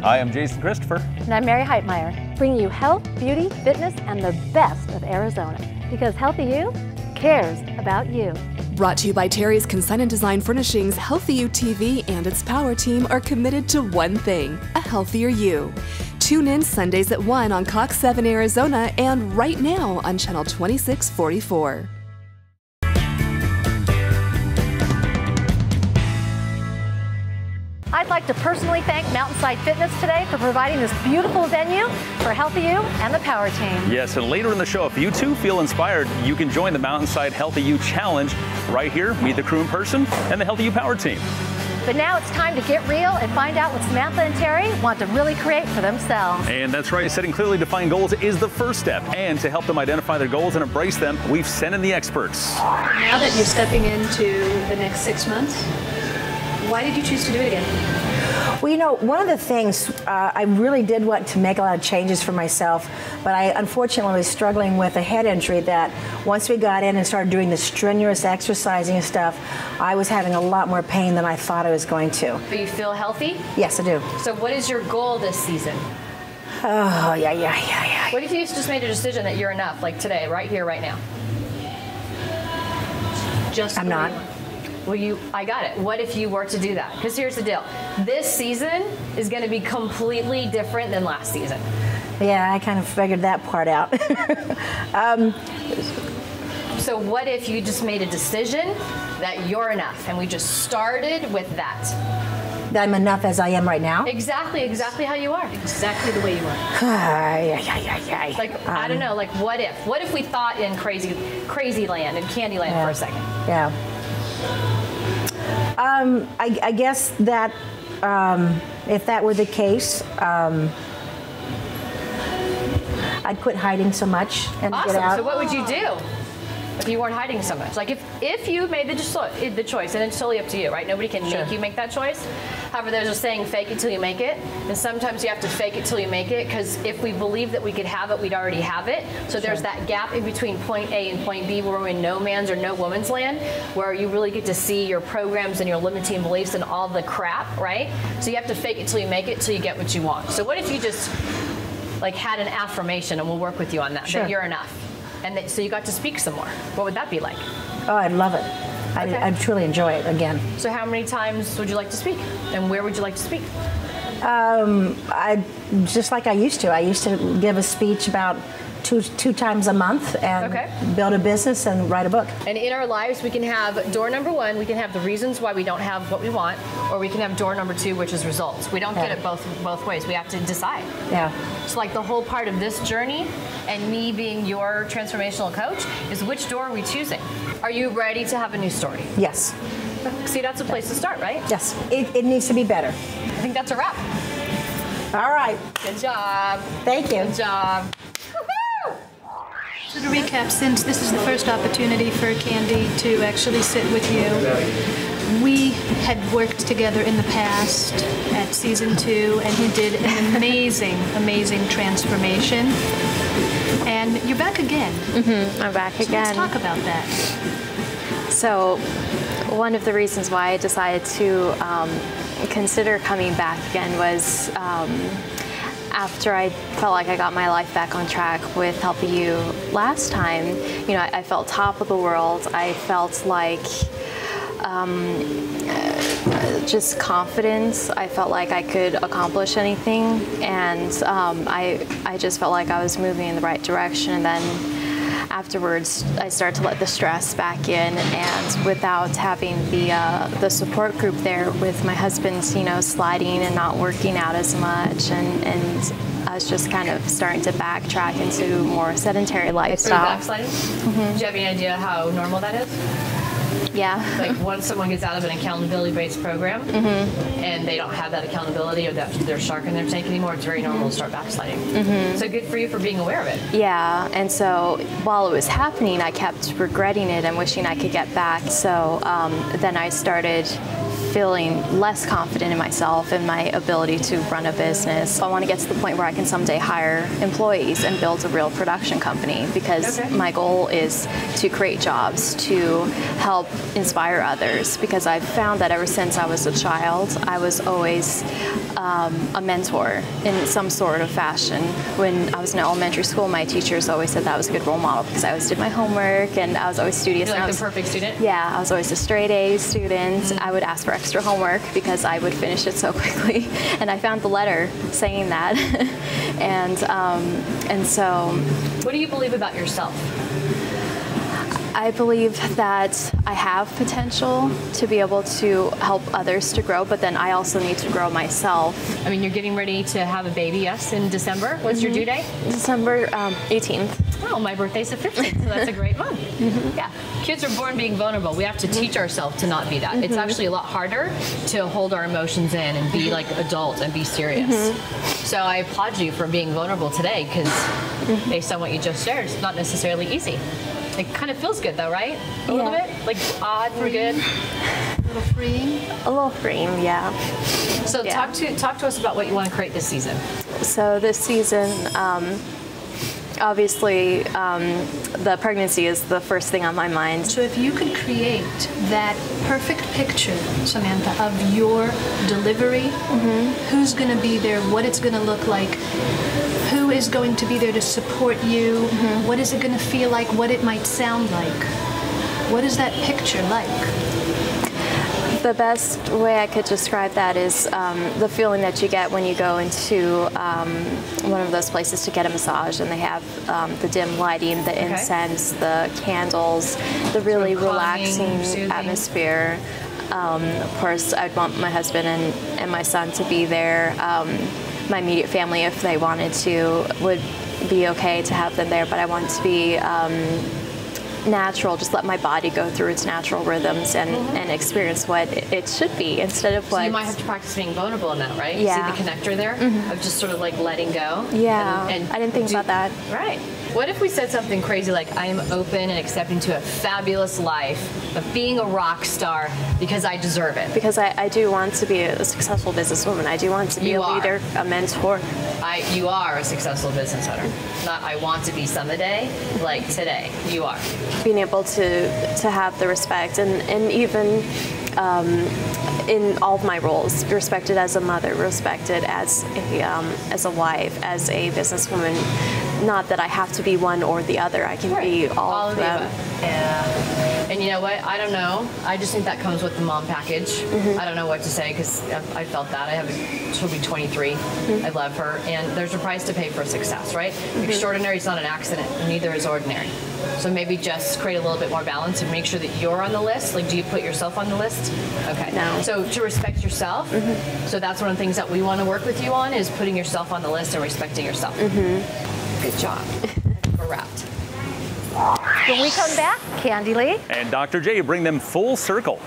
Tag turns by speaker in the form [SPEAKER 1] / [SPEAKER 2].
[SPEAKER 1] I am Jason Christopher.
[SPEAKER 2] And I'm Mary Heitmeyer, bringing you health, beauty, fitness, and the best of Arizona. Because Healthy You cares about you.
[SPEAKER 3] Brought to you by Terri's Consent and Design Furnishings, Healthy You TV and its power team are committed to one thing, a healthier you. Tune in Sundays at 1 on Cox 7 Arizona and right now on Channel 2644.
[SPEAKER 2] I'd like to personally thank Mountainside Fitness today for providing this beautiful venue for Healthy You and the Power Team.
[SPEAKER 1] Yes, and later in the show, if you too feel inspired, you can join the Mountainside Healthy You Challenge right here. Meet the crew in person and the Healthy You Power Team.
[SPEAKER 2] But now it's time to get real and find out what Samantha and Terri want to really create for themselves.
[SPEAKER 1] And that's right, setting clearly defined goals is the first step. And to help them identify their goals and embrace them, we've sent in the experts.
[SPEAKER 4] Now that you're stepping into the next 6 months, why did you choose to do it again?
[SPEAKER 5] Well, you know, one of the things, I really did want to make a lot of changes for myself, but I unfortunately was struggling with a head injury that once we got in and started doing the strenuous exercising and stuff, I was having a lot more pain than I thought I was going to.
[SPEAKER 4] But you feel healthy?
[SPEAKER 5] Yes, I do.
[SPEAKER 4] So what is your goal this season?
[SPEAKER 5] Oh, yeah.
[SPEAKER 4] What if you just made a decision that you're enough, like today, right here, right now?
[SPEAKER 5] I'm not.
[SPEAKER 4] Well, I got it. What if you were to do that? Because here's the deal. This season is going to be completely different than last season.
[SPEAKER 5] Yeah, I kind of figured that part out.
[SPEAKER 4] So what if you just made a decision that you're enough and we just started with that?
[SPEAKER 5] That I'm enough as I am right now?
[SPEAKER 4] Exactly how you are. Exactly the way you are.
[SPEAKER 5] Yeah.
[SPEAKER 4] Like, I don't know, like what if? What if we thought in crazy land, in Candyland for a second?
[SPEAKER 5] Yeah. I guess that if that were the case, I'd quit hiding so much and
[SPEAKER 4] awesome.
[SPEAKER 5] get out.
[SPEAKER 4] So what would you do if you weren't hiding so much? Like if you made the choice, and it's totally up to you, right? Nobody can make you make that choice. However, there's a saying, fake it till you make it. And sometimes you have to fake it till you make it, because if we believe that we could have it, we'd already have it. So there's that gap in between point A and point B where we're in no man's or no woman's land, where you really get to see your programs and your limiting beliefs and all the crap, right? So you have to fake it till you make it till you get what you want. So what if you just like had an affirmation, and we'll work with you on that, that you're enough. And so you got to speak some more. What would that be like?
[SPEAKER 5] Oh, I'd love it.
[SPEAKER 4] Okay.
[SPEAKER 5] I'd truly enjoy it again.
[SPEAKER 4] So how many times would you like to speak? And where would you like to speak?
[SPEAKER 5] I just like I used to. I used to give a speech about two times a month and build a business and write a book.
[SPEAKER 4] And in our lives, we can have door number 1, we can have the reasons why we don't have what we want, or we can have door number 2, which is results. We don't get it both ways. We have to decide.
[SPEAKER 5] Yeah.
[SPEAKER 4] So like the whole part of this journey and me being your transformational coach is, which door are we choosing? Are you ready to have a new story?
[SPEAKER 5] Yes.
[SPEAKER 4] See, that's a place to start, right?
[SPEAKER 5] Yes. It needs to be better.
[SPEAKER 4] I think that's a wrap.
[SPEAKER 5] All right.
[SPEAKER 4] Good job.
[SPEAKER 5] Thank you.
[SPEAKER 4] Good job.
[SPEAKER 6] So to recap, since this is the first opportunity for Kandi to actually sit with you, we had worked together in the past at season 2, and you did an amazing transformation. And you're back again.
[SPEAKER 7] I'm back again.
[SPEAKER 6] Let's talk about that.
[SPEAKER 7] So one of the reasons why I decided to consider coming back again was after I felt like I got my life back on track with Healthy You last time. You know, I felt top of the world. I felt like just confidence. I felt like I could accomplish anything, and I just felt like I was moving in the right direction. And then afterwards, I started to let the stress back in, and without having the support group there with my husband, you know, sliding and not working out as much, and I was just kind of starting to backtrack into more sedentary lifestyle.
[SPEAKER 4] Backsliding? Do you have any idea how normal that is?
[SPEAKER 7] Yeah.
[SPEAKER 4] Like once someone gets out of an accountability-based program and they don't have that accountability or their shark in their tank anymore, it's very normal to start backsliding. So good for you for being aware of it.
[SPEAKER 7] Yeah, and so while it was happening, I kept regretting it and wishing I could get back. So then I started feeling less confident in myself and my ability to run a business. I want to get to the point where I can someday hire employees and build a real production company, because my goal is to create jobs, to help inspire others, because I've found that ever since I was a child, I was always a mentor in some sort of fashion. When I was in elementary school, my teachers always said that I was a good role model because I always did my homework and I was always studious.
[SPEAKER 4] You're like the perfect student?
[SPEAKER 7] Yeah, I was always a straight A student. I would ask for extra homework because I would finish it so quickly. And I found the letter saying that. and so...
[SPEAKER 4] What do you believe about yourself?
[SPEAKER 7] I believe that I have potential to be able to help others to grow, but then I also need to grow myself.
[SPEAKER 4] I mean, you're getting ready to have a baby, yes, in December. What's your due date?
[SPEAKER 7] December 18th.
[SPEAKER 4] Oh, my birthday's the 15th, so that's a great month. Yeah. Kids are born being vulnerable. We have to teach ourselves to not be that. It's actually a lot harder to hold our emotions in and be like adult and be serious. So I applaud you for being vulnerable today, because based on what you just shared, it's not necessarily easy. It kind of feels good though, right? A little bit? Like odd and good?
[SPEAKER 6] A little freeing?
[SPEAKER 7] A little freeing, yeah.
[SPEAKER 4] So talk to us about what you want to create this season.
[SPEAKER 7] So this season, obviously, the pregnancy is the first thing on my mind.
[SPEAKER 6] So if you could create that perfect picture, Samantha, of your delivery, who's going to be there, what it's going to look like, who is going to be there to support you, what is it going to feel like, what it might sound like, what is that picture like?
[SPEAKER 7] The best way I could describe that is the feeling that you get when you go into one of those places to get a massage, and they have the dim lighting, the incense, the candles, the really relaxing soothing atmosphere. Of course, I'd want my husband and my son to be there. My immediate family, if they wanted to, would be okay to have them there, but I want it to be natural, just let my body go through its natural rhythms and experience what it should be instead of what...
[SPEAKER 4] So you might have to practice being vulnerable in that, right?
[SPEAKER 7] Yeah.
[SPEAKER 4] See the connector there? Of just sort of like letting go?
[SPEAKER 7] Yeah,
[SPEAKER 4] and
[SPEAKER 7] I didn't think about that.
[SPEAKER 4] Right. What if we said something crazy like, I am open and accepting to a fabulous life of being a rock star because I deserve it?
[SPEAKER 7] Because I do want to be a successful businesswoman. I do want to be a leader, a mentor.
[SPEAKER 4] You are a successful business owner. Not I want to be someday, like today. You are.
[SPEAKER 7] Being able to have the respect and even in all of my roles, respected as a mother, respected as a wife, as a businesswoman. Not that I have to be one or the other. I can be all of them.
[SPEAKER 4] Yeah. And you know what? I don't know. I just think that comes with the mom package. I don't know what to say because I felt that. She'll be 23. I love her. And there's a price to pay for success, right? Extraordinary is not an accident. Neither is ordinary. So maybe just create a little bit more balance and make sure that you're on the list. Like, do you put yourself on the list? Okay.
[SPEAKER 7] No.
[SPEAKER 4] So to respect yourself. So that's one of the things that we want to work with you on is putting yourself on the list and respecting yourself. Good job. We're wrapped.
[SPEAKER 2] When we come back, Kandi Lee
[SPEAKER 1] and Dr. J bring them full circle.